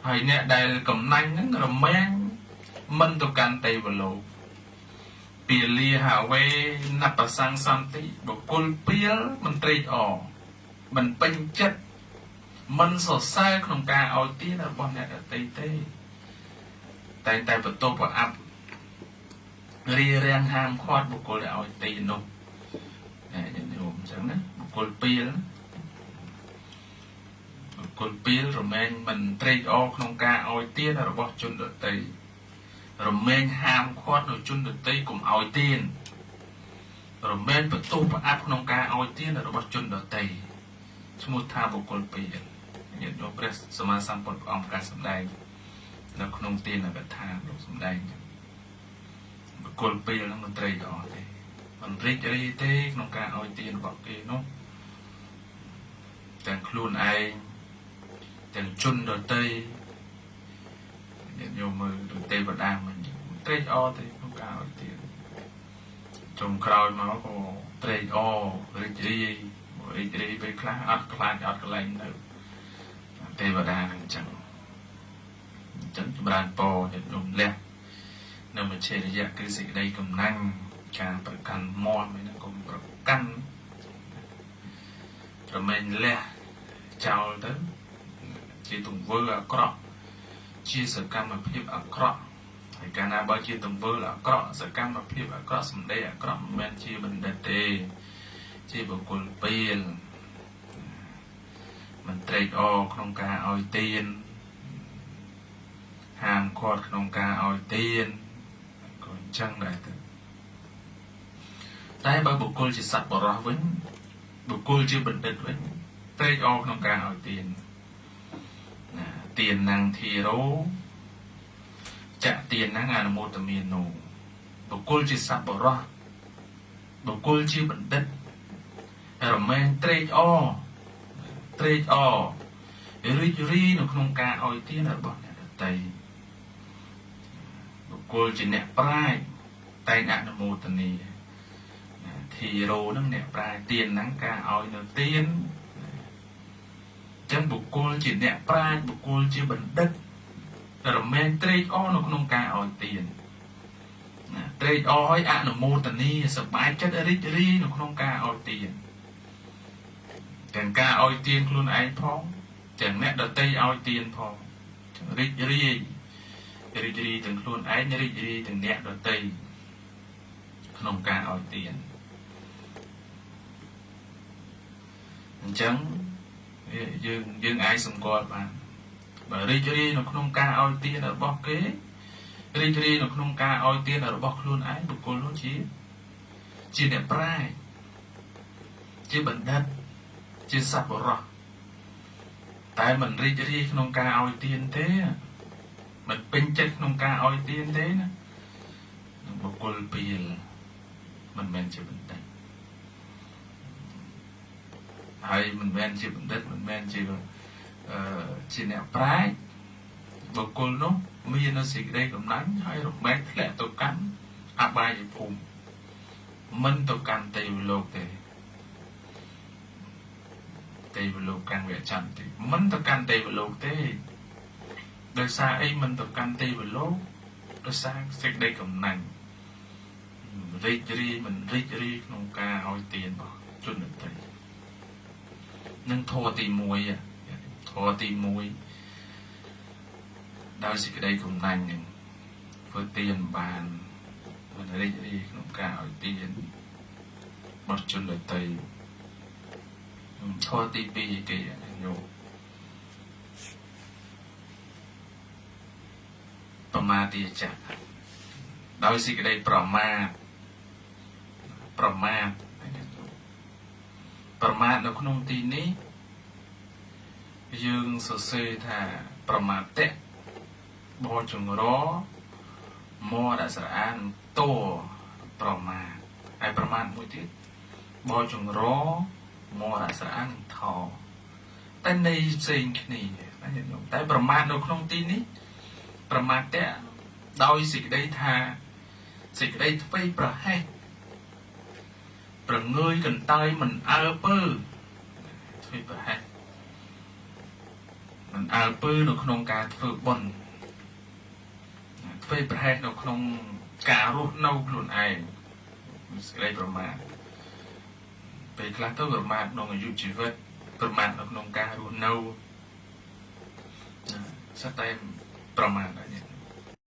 ហើយអ្នកដែលកំណាញ់ហ្នឹងរមែងមិនទៅកាន់ទេវលោកពាលាហាវេណបសង្សន្តិបុគ្គលពាលមិនត្រេកអរមិនពេញចិត្តមិនសរសើរក្នុងការឲ្យទានរបស់អ្នកដទៃទេតែបន្ទោប្រអាប់រីរាំងហាមឃាត់បុគ្គលដែលឲ្យទាននោះញាតិញោមអញ្ចឹងណាបុគ្គលពាលរមែងមិនត្រេកអរក្នុងការឲ្យទានរបស់ជនដទៃរមែងហាមឃាត់នៅជនដទៃកុំឲ្យទានរមែងបន្ទោសប្រអាប់ក្នុងការឲ្យទានរបស់ជនដទៃឈ្មោះថាបុគ្គលពាលញាតិញោមព្រះសម្មាសម្ពុទ្ធព្រះអង្គប្រកាសសម្ដែងនៅក្នុងទានកថាលោកសម្ដែងបុគ្គលពាលនឹងមិនត្រេកអរទេមិនរីករាយទេក្នុងការឲ្យទានរបស់គេនោះទាំងខ្លួនឯងទាំងជនដទៃញាតិញោមមើលទៅទេវតាមិនត្រេកអរទេក្នុងការឲ្យទានចុងក្រោយមកក៏ត្រេកអររីករាយពេលខ្លះអត់ខ្លាចអត់កលែងនៅទេវតាអញ្ចឹងចម្រើនពរញាតិញោមលះនៅមជ្ឈរយៈគឺសេចក្តីកំណាញ់ការប្រកាន់មមឯនោះកុំប្រកាន់ប្រមែងលះចោលទៅជាទង្វើអាក្រក់ជាសកម្មភាពអាក្រក់ហើយកាលណាបើជាទង្វើអាក្រក់សកម្មភាពអាក្រក់សម្ដីអាក្រក់មិនមែនជាបណ្ឌិតទេជាបុគ្គលពាលមិនត្រេកអរក្នុងការឲ្យទានហាមឃាត់ក្នុងការឲ្យទានក៏អញ្ចឹងដែរទៅតែបើបុគ្គលជាសត្វបរោះវិញបុគ្គលជាបណ្ឌិតវិញត្រេកអរក្នុងការឲ្យទានទានnăngធីរោចាក់ទានnăngអនុមោទមានោបុគ្គលជាសត្វបរោះបុគ្គលជាបណ្ឌិតរមែងត្រេកអររីករាយនៅក្នុងការឲ្យទានរបស់អ្នកដទៃបុគ្គលជាអ្នកប្រាជ្ញតែងអនុមោទនាធីរោនឹងអ្នកប្រាជ្ញទានnăngការឲ្យនៅទានចឹងបុគ្គលជាអ្នកប្រាជ្ញបុគ្គលជាបណ្ឌិតរមែងត្រេកអរនៅក្នុងការឲ្យទានត្រេកអរឲ្យអនុមោទនាសប្បាយចិត្តរីករាយនៅក្នុងការឲ្យទានទាំងការឲ្យទានខ្លួនឯងផងទាំងអ្នកដទៃឲ្យទានផងរីករាយទាំងខ្លួនឯងរីករាយទាំងអ្នកដទៃក្នុងការឲ្យទានអញ្ចឹងយើងអាចសម្គាល់បានបើរីករាយនៅក្នុងការឲ្យទានរបស់គេរីករាយនៅក្នុងការឲ្យទានរបស់ខ្លួនឯងបុគ្គលនោះជាអ្នកប្រាជ្ញជាបណ្ឌិតជាសប្បុរសតែមិនរីករាយក្នុងការឲ្យទានទេមិនពេញចិត្តក្នុងការឲ្យទានទេណាបុគ្គលពាលមិនមែនជាបណ្ឌិតហើយមិនមែនជាបណ្ឌិតមិនមែនជាអ្នកប្រាជ្ញបុគ្គលនោះមាននៅសេចក្តីកំណាញ់ហើយរមែងធ្លាក់ទៅកាន់អបាយភូមិមិនទៅកាន់ទេវលោកទេទេវលោកកាន់វចន្ទមិនទៅកាន់ទេវលោកទេដោយសារអីមិនទៅកាន់ទេវលោកដោយសារសេចក្តីកំណាញ់រីករាយមិនរីករាយក្នុងការឲ្យទានរបស់ជនដទៃនឹងធម៌ទី1ដោយសេចក្តីកំណាញ់នឹងធ្វើទានបានមិនរីករាយក្នុងការឲ្យទានរបស់ជនដទៃធម៌ទី2គេញោមប្រមាទចាក់ដោយសេចក្តីប្រមាទនៅក្នុងទីនេះយើងសរសេរថាប្រមាទៈបចង្រមរស្រអានតោប្រមាទហើយប្រមាទមួយទៀតបចង្រមរស្រអានថោតែន័យផ្សេងគ្នាណាញាតិញោមតែប្រមាទនៅក្នុងទីនេះប្រមាទៈដោយសេចក្តីថាសេចក្តីធ្វេសប្រហែសប្រងើយកន្តើយមិនអើពើធ្វេសប្រហែស mình ao pư nó không cá phơi bẩn phơi bẹt hết nó không cá rút nâu luôn ai đâyประมาณไปคลาสตัวประมาณน้องอายุชีวิตประมาณน้องการรู้เน่าสักแต่ประมาณอะไรเนี่ย